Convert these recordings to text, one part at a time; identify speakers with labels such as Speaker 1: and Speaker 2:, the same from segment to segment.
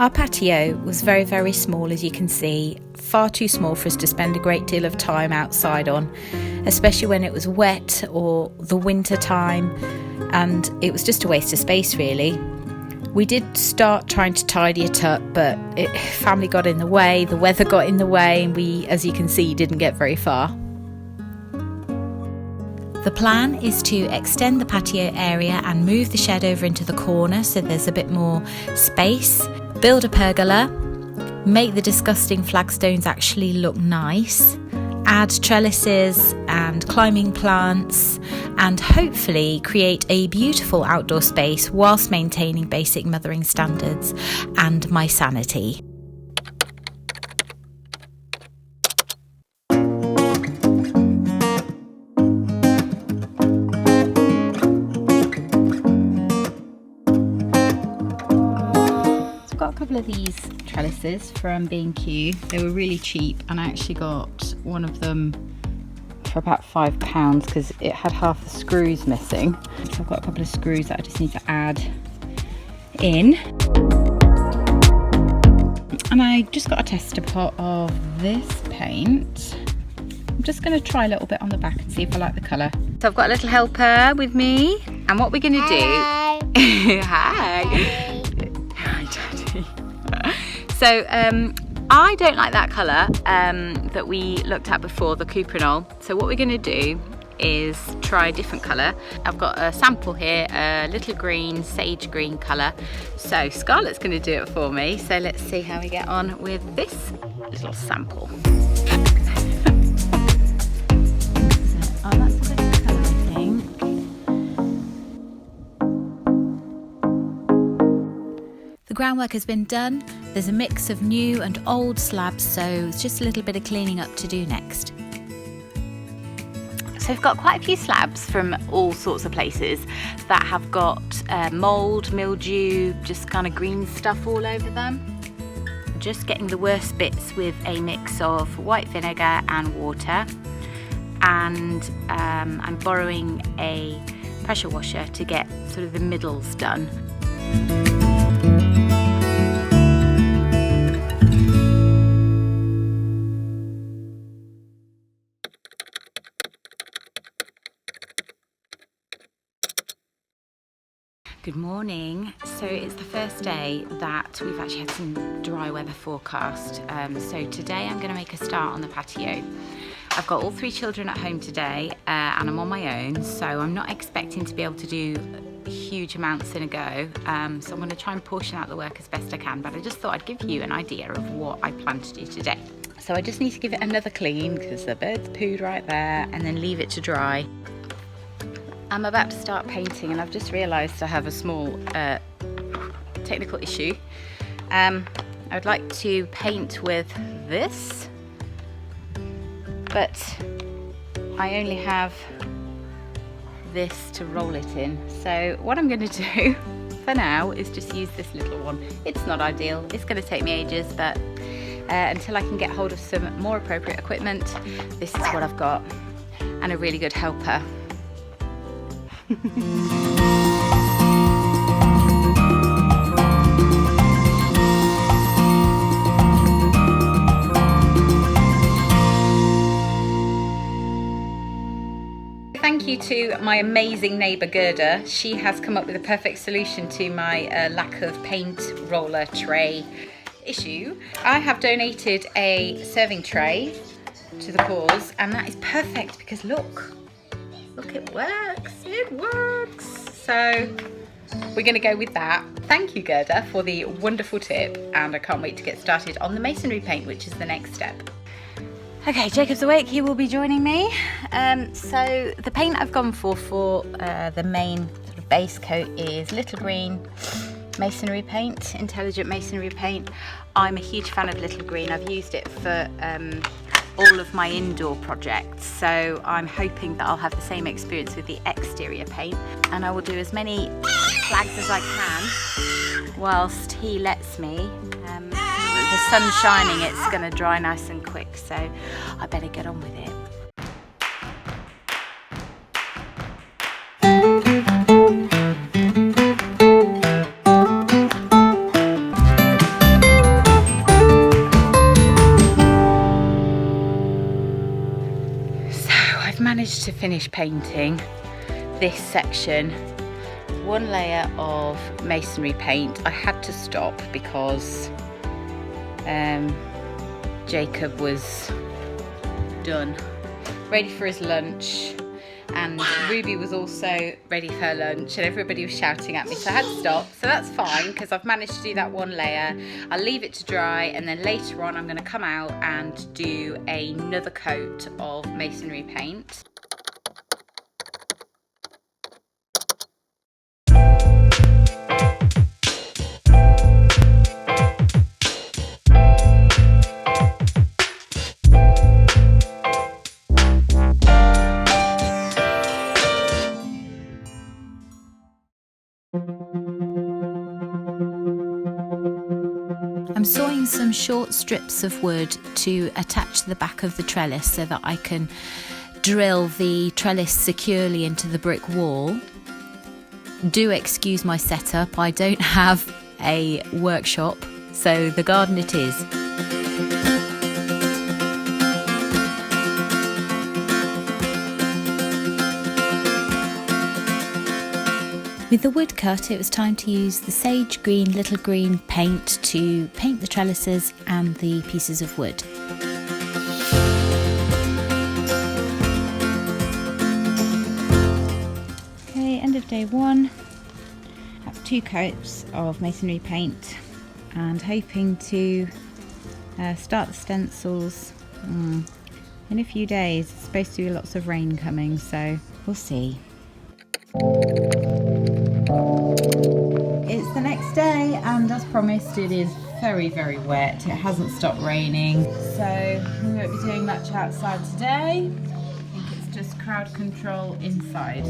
Speaker 1: Our patio was very, very small, as you can see, far too small for us to spend a great deal of time outside on, especially when it was wet or the winter time, and it was just a waste of space really. We did start trying to tidy it up, but family got in the way, the weather got in the way, and we, as you can see, didn't get very far. The plan is to extend the patio area and move the shed over into the corner so there's a bit more space, build a pergola, make the disgusting flagstones actually look nice, add trellises and climbing plants, and hopefully create a beautiful outdoor space whilst maintaining basic mothering standards and my sanity. Got a couple of these trellises from B&Q. They were really cheap, and I actually got one of them for about £5 because it had half the screws missing. So I've got a couple of screws that I just need to add in. And I just got a tester pot of this paint. I'm just going to try a little bit on the back and see if I like the colour. So I've got a little helper with me, and what we're going to do... Hi! So I don't like that colour that we looked at before, the cuprinol. So what we're going to do is try a different colour. I've got a sample here, a little green, sage green colour. So Scarlett's going to do it for me. So let's see how we get on with this little sample. Oh, that's a good colour, I think. The groundwork has been done. There's a mix of new and old slabs, so it's just a little bit of cleaning up to do next. So we've got quite a few slabs from all sorts of places that have got mould, mildew, just kind of green stuff all over them. Just getting the worst bits with a mix of white vinegar and water, and I'm borrowing a pressure washer to get sort of the middles done. Good morning. So it's the first day that we've actually had some dry weather forecast. So today I'm going to make a start on the patio. I've got all 3 children at home today and I'm on my own, so I'm not expecting to be able to do huge amounts in a go. So I'm going to try and portion out the work as best I can, but I just thought I'd give you an idea of what I plan to do today. So I just need to give it another clean because the birds pooed right there, and then leave it to dry. I'm about to start painting, and I've just realised I have a small technical issue. I'd like to paint with this, but I only have this to roll it in. So what I'm going to do for now is just use this little one. It's not ideal, it's going to take me ages, but until I can get hold of some more appropriate equipment, this is what I've got, and a really good helper. Thank you to my amazing neighbour Gerda. She has come up with a perfect solution to my lack of paint roller tray issue. I have donated a serving tray to the cause, and that is perfect because look, it works. So we're going to go with that. Thank you, Gerda, for the wonderful tip, and I can't wait to get started on the masonry paint, which is the next step. Okay, Jacob's awake, he will be joining me. So the paint I've gone for the main sort of base coat is Little Green masonry paint, intelligent masonry paint. I'm a huge fan of Little Green. I've used it for all of my indoor projects, so I'm hoping that I'll have the same experience with the exterior paint, and I will do as many flags as I can whilst he lets me. The sun's shining, it's going to dry nice and quick, so I better get on with it. finish painting this section, one layer of masonry paint. I had to stop because Jacob was done, ready for his lunch, and Ruby was also ready for her lunch, and everybody was shouting at me, so I had to stop. So that's fine, because I've managed to do that one layer. I'll leave it to dry, and then later on I'm going to come out and do another coat of masonry paint. I'm sawing some short strips of wood to attach to the back of the trellis so that I can drill the trellis securely into the brick wall. Do excuse my setup, I don't have a workshop, so the garden it is. With the wood cut, it was time to use the sage green, little green paint to paint the trellises and the pieces of wood. Okay, end of day one. That's 2 coats of masonry paint, and hoping to start the stencils in a few days. It's supposed to be lots of rain coming, so we'll see. It's the next day, and as promised it is very, very wet. It hasn't stopped raining, so we won't be doing much outside today. I think it's just crowd control inside.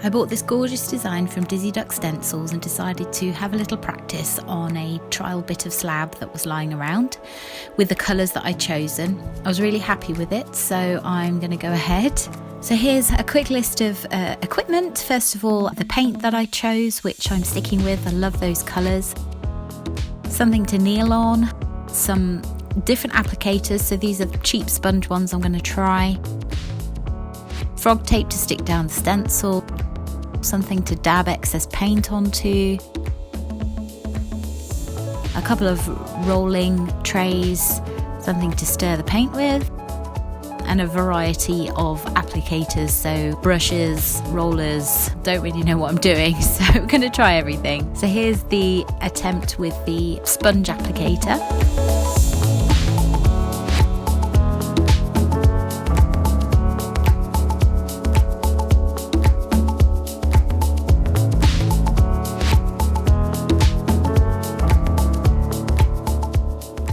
Speaker 1: I bought this gorgeous design from Dizzy Duck Stencils and decided to have a little practice on a trial bit of slab that was lying around with the colours that I'd chosen. I was really happy with it, so I'm going to go ahead. So here's a quick list of equipment. First of all, the paint that I chose, which I'm sticking with. I love those colours. Something to kneel on. Some different applicators, so these are the cheap sponge ones I'm going to try. Frog tape to stick down the stencil. Something to dab excess paint onto, a couple of rolling trays, something to stir the paint with, and a variety of applicators, so brushes, rollers. Don't really know what I'm doing, so I'm going to try everything. So here's the attempt with the sponge applicator.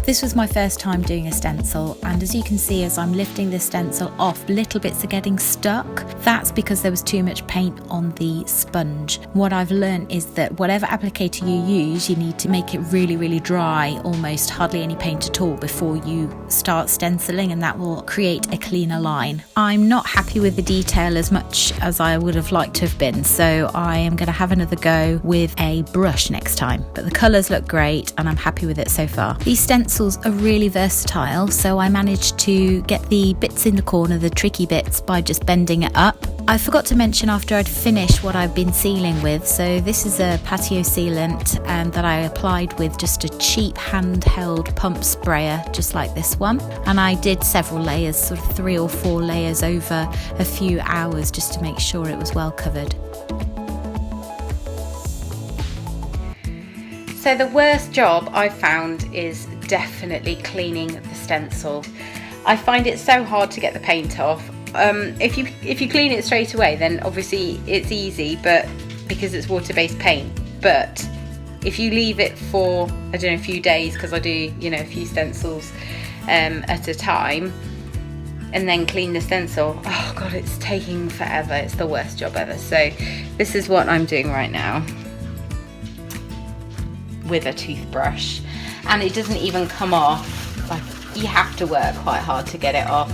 Speaker 1: This was my first time doing a stencil, and as you can see, as I'm lifting the stencil off, little bits are getting stuck. That's because there was too much paint on the sponge. What I've learned is that whatever applicator you use, you need to make it really, really dry, almost hardly any paint at all, before you start stenciling, and that will create a cleaner line. I'm not happy with the detail as much as I would have liked to have been, so I am going to have another go with a brush next time. But the colours look great, and I'm happy with it so far. These stencils are really versatile, so I managed to get the bits in the corner, the tricky bits, by just bending it up. I forgot to mention after I'd finished what I've been sealing with. So this is a patio sealant that I applied with just a cheap handheld pump sprayer, just like this one. And I did several layers, sort of 3 or 4 layers over a few hours, just to make sure it was well covered. So the worst job I found is definitely cleaning the stencil. I find it so hard to get the paint off. If you clean it straight away, then obviously it's easy, but because it's water-based paint. But if you leave it for, I don't know, a few days, because I do, you know, a few stencils at a time, and then clean the stencil, oh god, it's taking forever. It's the worst job ever. So this is what I'm doing right now with a toothbrush, and it doesn't even come off. Like, you have to work quite hard to get it off.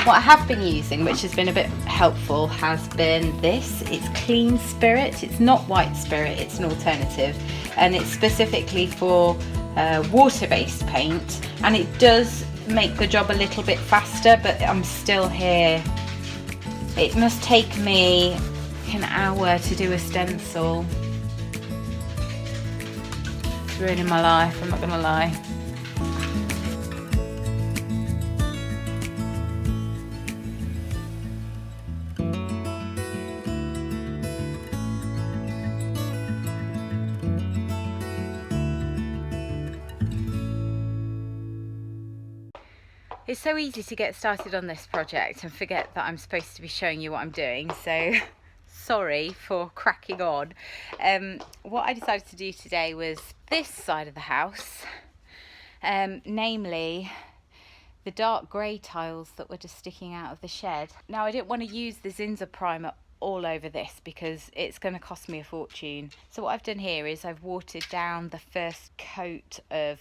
Speaker 1: What I have been using, which has been a bit helpful, has been this. It's Clean Spirit. It's not White Spirit, it's an alternative, and it's specifically for water-based paint, and it does make the job a little bit faster, but I'm still here. It must take me an hour to do a stencil. It's ruining my life, I'm not gonna lie. It's so easy to get started on this project and forget that I'm supposed to be showing you what I'm doing, so sorry for cracking on. What I decided to do today was this side of the house, namely the dark grey tiles that were just sticking out of the shed. Now, I didn't want to use the Zinsser primer all over this because it's going to cost me a fortune. So what I've done here is I've watered down the first coat of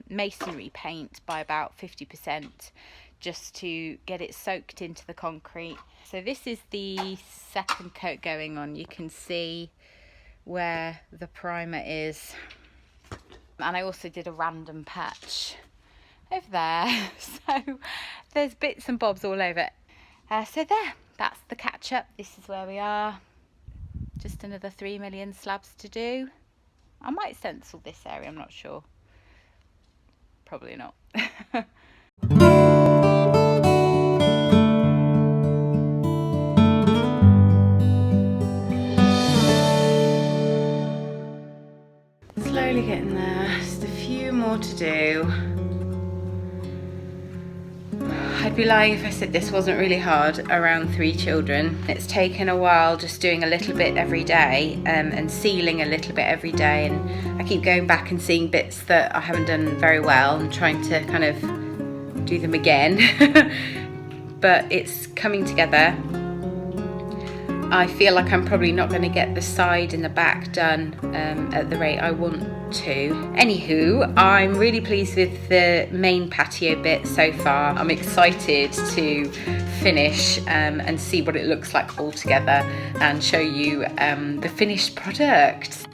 Speaker 1: masonry paint by about 50%, just to get it soaked into the concrete. So this is the second coat going on. You can see where the primer is, and I also did a random patch over there. So there's bits and bobs all over. So there, that's the catch up. This is where we are. Just another 3 million slabs to do. I might stencil this area, I'm not sure. Probably not. Slowly getting there, just a few more to do. I'd be lying if I said this wasn't really hard around 3 children. It's taken a while just doing a little bit every day and sealing a little bit every day, and I keep going back and seeing bits that I haven't done very well and trying to kind of do them again. But it's coming together. I feel like I'm probably not going to get the side and the back done at the rate I want to. Anywho, I'm really pleased with the main patio bit so far. I'm excited to finish and see what it looks like all together and show you the finished product.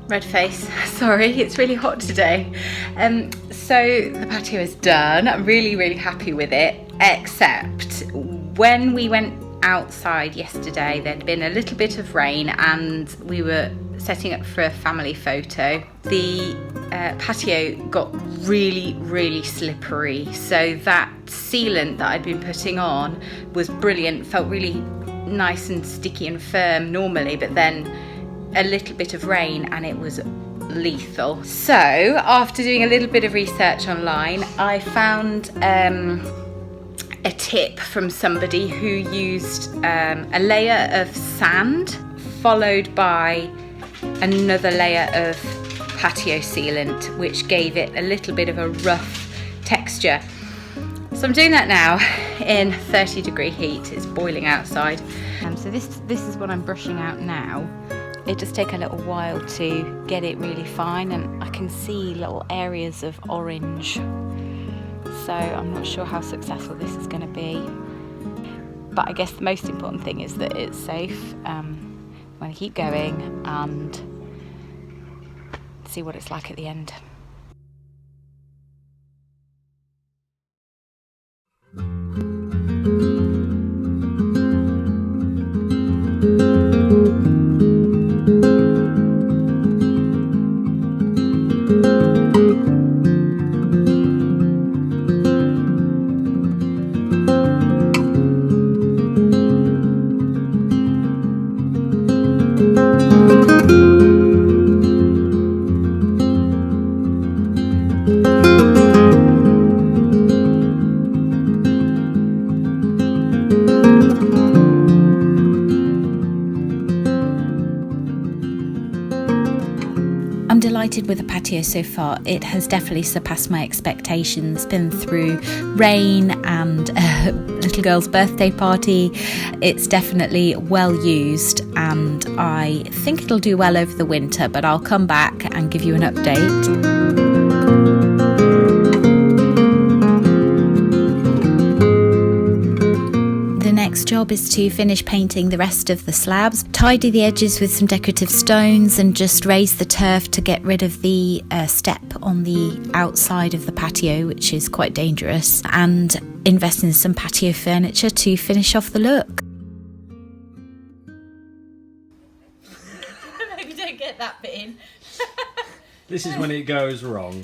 Speaker 1: Red face, sorry, it's really hot today. So the patio is done. I'm really happy with it, except when we went outside yesterday, there'd been a little bit of rain and we were setting up for a family photo. The patio got really slippery, so that sealant that I'd been putting on was brilliant, felt really nice and sticky and firm normally, but then a little bit of rain and it was lethal. So after doing a little bit of research online, I found a tip from somebody who used a layer of sand followed by another layer of patio sealant, which gave it a little bit of a rough texture. So I'm doing that now in 30-degree heat. It's boiling outside. So this is what I'm brushing out now. It does take a little while to get it really fine, and I can see little areas of orange. So I'm not sure how successful this is going to be. But I guess the most important thing is that it's safe. I'm going to keep going and see what it's like at the end. delighted with the patio so far. It has definitely surpassed my expectations. Been through rain and a little girl's birthday party. It's definitely well used and I think it'll do well over the winter, but I'll come back and give you an update. Next job is to finish painting the rest of the slabs, tidy the edges with some decorative stones and just raise the turf to get rid of the step on the outside of the patio, which is quite dangerous, and invest in some patio furniture to finish off the look. Maybe don't get that bit in.
Speaker 2: This is when it goes wrong.